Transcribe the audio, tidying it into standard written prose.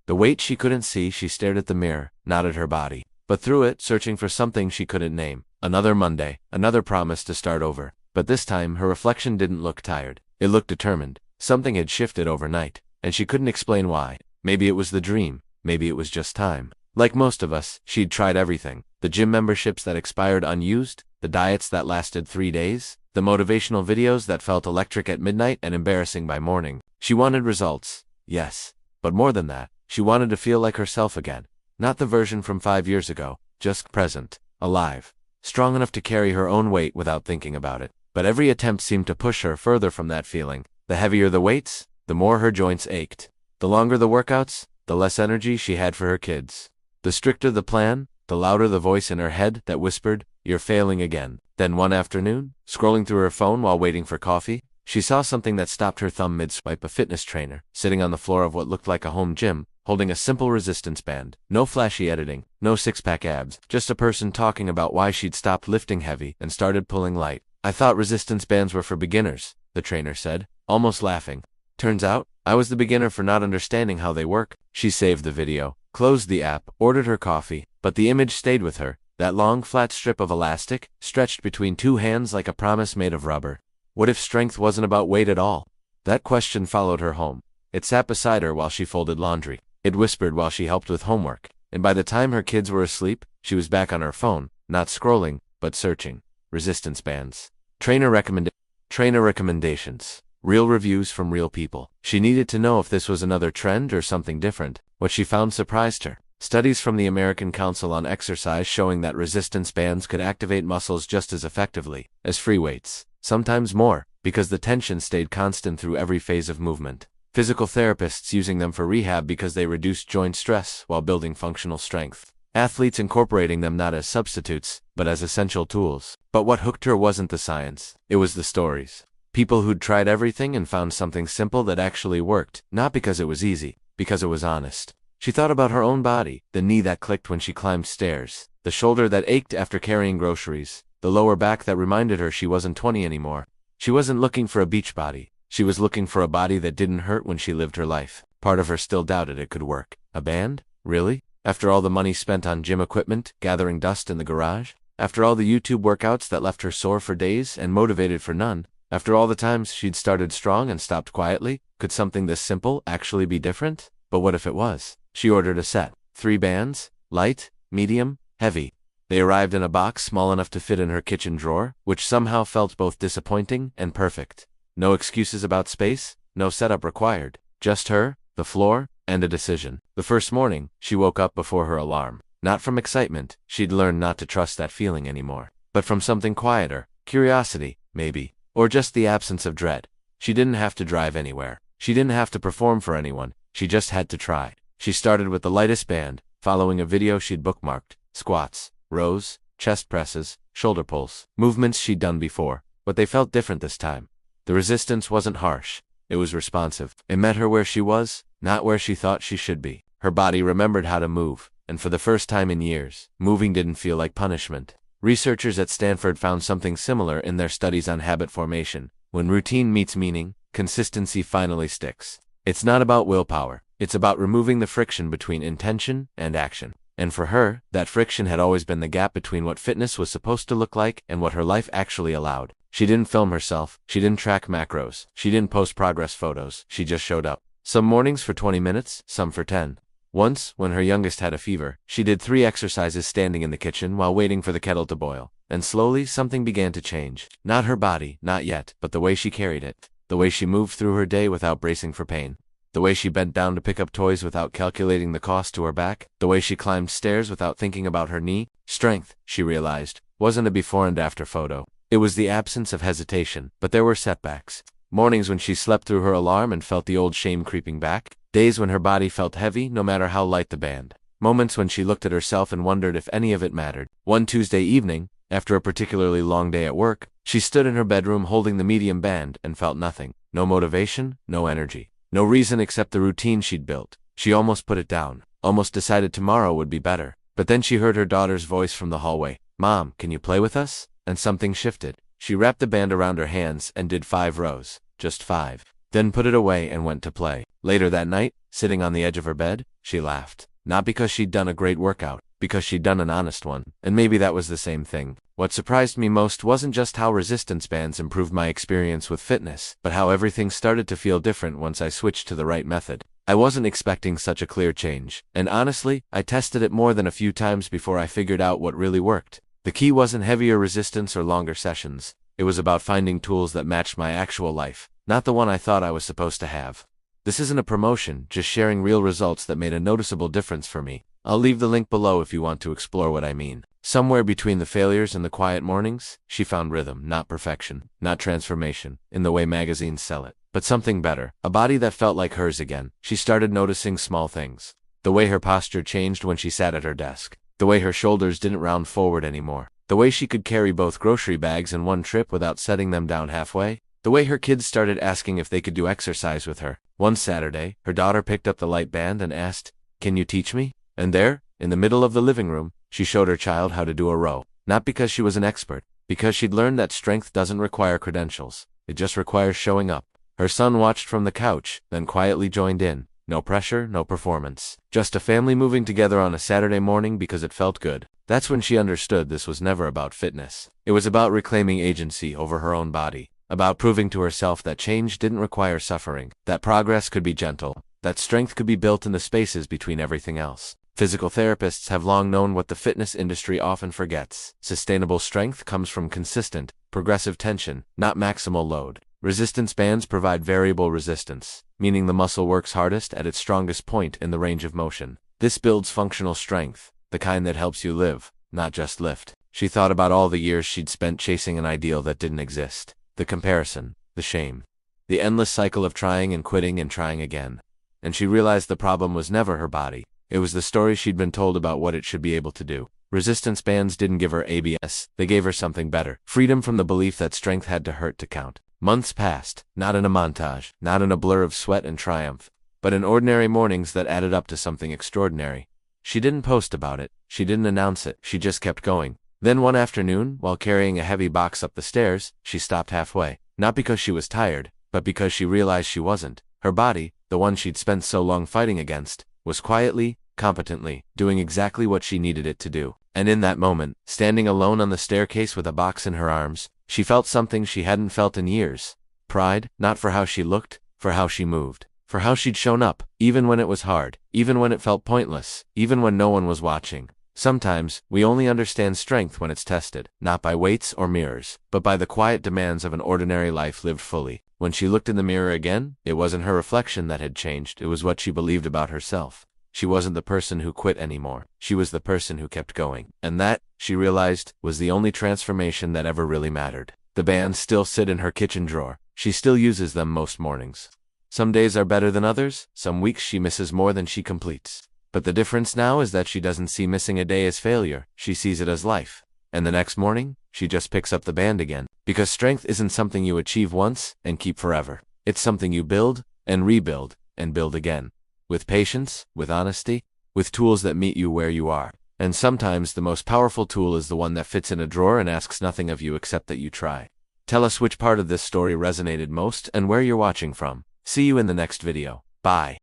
The weight she couldn't see. She stared at the mirror, not at her body, but through it, searching for something she couldn't name. Another Monday, another promise to start over. But this time, her reflection didn't look tired. It looked determined. Something had shifted overnight, and she couldn't explain why. Maybe it was the dream. Maybe it was just time. Like most of us, she'd tried everything. The gym memberships that expired unused, the diets that lasted 3 days, the motivational videos that felt electric at midnight and embarrassing by morning. She wanted results, yes. But more than that, she wanted to feel like herself again. Not the version from 5 years ago, just present, alive, strong enough to carry her own weight without thinking about it. But every attempt seemed to push her further from that feeling. The heavier the weights, the more her joints ached. The longer the workouts, the less energy she had for her kids. The stricter the plan, the louder the voice in her head that whispered, "You're failing again." Then one afternoon, scrolling through her phone while waiting for coffee, she saw something that stopped her thumb mid-swipe. A fitness trainer, sitting on the floor of what looked like a home gym, holding a simple resistance band. No flashy editing, no six-pack abs, just a person talking about why she'd stopped lifting heavy and started pulling light. "I thought resistance bands were for beginners," the trainer said, almost laughing. "Turns out, I was the beginner for not understanding how they work." She saved the video, closed the app, ordered her coffee, but the image stayed with her. That long, flat strip of elastic, stretched between two hands like a promise made of rubber. What if strength wasn't about weight at all? That question followed her home. It sat beside her while she folded laundry. It whispered while she helped with homework. And by the time her kids were asleep, she was back on her phone, not scrolling, but searching. Resistance bands. Trainer recommendations. Real reviews from real people. She needed to know if this was another trend or something different. What she found surprised her. Studies from the American Council on Exercise showing that resistance bands could activate muscles just as effectively as free weights, sometimes more, because the tension stayed constant through every phase of movement. Physical therapists using them for rehab because they reduced joint stress while building functional strength. Athletes incorporating them not as substitutes, but as essential tools. But what hooked her wasn't the science, it was the stories. People who'd tried everything and found something simple that actually worked, not because it was easy, because it was honest. She thought about her own body, the knee that clicked when she climbed stairs, the shoulder that ached after carrying groceries, the lower back that reminded her she wasn't 20 anymore. She wasn't looking for a beach body. She was looking for a body that didn't hurt when she lived her life. Part of her still doubted it could work. A band? Really? After all the money spent on gym equipment, gathering dust in the garage? After all the YouTube workouts that left her sore for days and motivated for none? After all the times she'd started strong and stopped quietly? Could something this simple actually be different? But what if it was? She ordered a set. 3 bands, light, medium, heavy. They arrived in a box small enough to fit in her kitchen drawer, which somehow felt both disappointing and perfect. No excuses about space, no setup required. Just her, the floor, and a decision. The first morning, she woke up before her alarm. Not from excitement, she'd learned not to trust that feeling anymore. But from something quieter, curiosity, maybe. Or just the absence of dread. She didn't have to drive anywhere. She didn't have to perform for anyone. She just had to try. She started with the lightest band, following a video she'd bookmarked. Squats, rows, chest presses, shoulder pulls. Movements she'd done before, but they felt different this time. The resistance wasn't harsh. It was responsive. It met her where she was, not where she thought she should be. Her body remembered how to move, and for the first time in years, moving didn't feel like punishment. Researchers at Stanford found something similar in their studies on habit formation. When routine meets meaning, consistency finally sticks. It's not about willpower. It's about removing the friction between intention and action. And for her, that friction had always been the gap between what fitness was supposed to look like and what her life actually allowed. She didn't film herself. She didn't track macros. She didn't post progress photos. She just showed up. Some mornings for 20 minutes, some for 10. Once, when her youngest had a fever, she did 3 exercises standing in the kitchen while waiting for the kettle to boil. And slowly, something began to change. Not her body, not yet, but the way she carried it. The way she moved through her day without bracing for pain. The way she bent down to pick up toys without calculating the cost to her back. The way she climbed stairs without thinking about her knee. Strength, she realized, wasn't a before and after photo. It was the absence of hesitation, but there were setbacks. Mornings when she slept through her alarm and felt the old shame creeping back. Days when her body felt heavy, no matter how light the band. Moments when she looked at herself and wondered if any of it mattered. One Tuesday evening, after a particularly long day at work, she stood in her bedroom holding the medium band and felt nothing. No motivation, no energy. No reason except the routine she'd built. She almost put it down, almost decided tomorrow would be better. But then she heard her daughter's voice from the hallway. "Mom, can you play with us?" And something shifted. She wrapped the band around her hands and did 5 rows. Just 5. then put it away and went to play. Later that night, sitting on the edge of her bed, she laughed. Not because she'd done a great workout, because she'd done an honest one. And maybe that was the same thing. What surprised me most wasn't just how resistance bands improved my experience with fitness, but how everything started to feel different once I switched to the right method. I wasn't expecting such a clear change, and honestly, I tested it more than a few times before I figured out what really worked. The key wasn't heavier resistance or longer sessions. It was about finding tools that matched my actual life, not the one I thought I was supposed to have. This isn't a promotion, just sharing real results that made a noticeable difference for me. I'll leave the link below if you want to explore what I mean. Somewhere between the failures and the quiet mornings, she found rhythm, not perfection, not transformation, in the way magazines sell it, but something better, a body that felt like hers again. She started noticing small things. The way her posture changed when she sat at her desk. The way her shoulders didn't round forward anymore. The way she could carry both grocery bags in one trip without setting them down halfway. The way her kids started asking if they could do exercise with her. One Saturday, her daughter picked up the light band and asked, "Can you teach me?" And there, in the middle of the living room, she showed her child how to do a row. Not because she was an expert, because she'd learned that strength doesn't require credentials. It just requires showing up. Her son watched from the couch, then quietly joined in. No pressure, no performance. Just a family moving together on a Saturday morning because it felt good. That's when she understood this was never about fitness. It was about reclaiming agency over her own body. About proving to herself that change didn't require suffering, that progress could be gentle, that strength could be built in the spaces between everything else. Physical therapists have long known what the fitness industry often forgets. Sustainable strength comes from consistent, progressive tension, not maximal load. Resistance bands provide variable resistance, meaning the muscle works hardest at its strongest point in the range of motion. This builds functional strength, the kind that helps you live, not just lift. She thought about all the years she'd spent chasing an ideal that didn't exist. The comparison, the shame, the endless cycle of trying and quitting and trying again. And she realized the problem was never her body. It was the story she'd been told about what it should be able to do. Resistance bands didn't give her ABS, they gave her something better. Freedom from the belief that strength had to hurt to count. Months passed, not in a montage, not in a blur of sweat and triumph, but in ordinary mornings that added up to something extraordinary. She didn't post about it, she didn't announce it, she just kept going. Then one afternoon, while carrying a heavy box up the stairs, she stopped halfway. Not because she was tired, but because she realized she wasn't. Her body, the one she'd spent so long fighting against, was quietly, competently, doing exactly what she needed it to do. And in that moment, standing alone on the staircase with a box in her arms, she felt something she hadn't felt in years. Pride, not for how she looked, for how she moved. For how she'd shown up, even when it was hard, even when it felt pointless, even when no one was watching. Sometimes, we only understand strength when it's tested, not by weights or mirrors, but by the quiet demands of an ordinary life lived fully. When she looked in the mirror again, it wasn't her reflection that had changed, it was what she believed about herself. She wasn't the person who quit anymore, she was the person who kept going. And that, she realized, was the only transformation that ever really mattered. The bands still sit in her kitchen drawer, she still uses them most mornings. Some days are better than others, some weeks she misses more than she completes. But the difference now is that she doesn't see missing a day as failure, she sees it as life. And the next morning, she just picks up the band again. Because strength isn't something you achieve once and keep forever. It's something you build, and rebuild, and build again. With patience, with honesty, with tools that meet you where you are. And sometimes the most powerful tool is the one that fits in a drawer and asks nothing of you except that you try. Tell us which part of this story resonated most and where you're watching from. See you in the next video. Bye.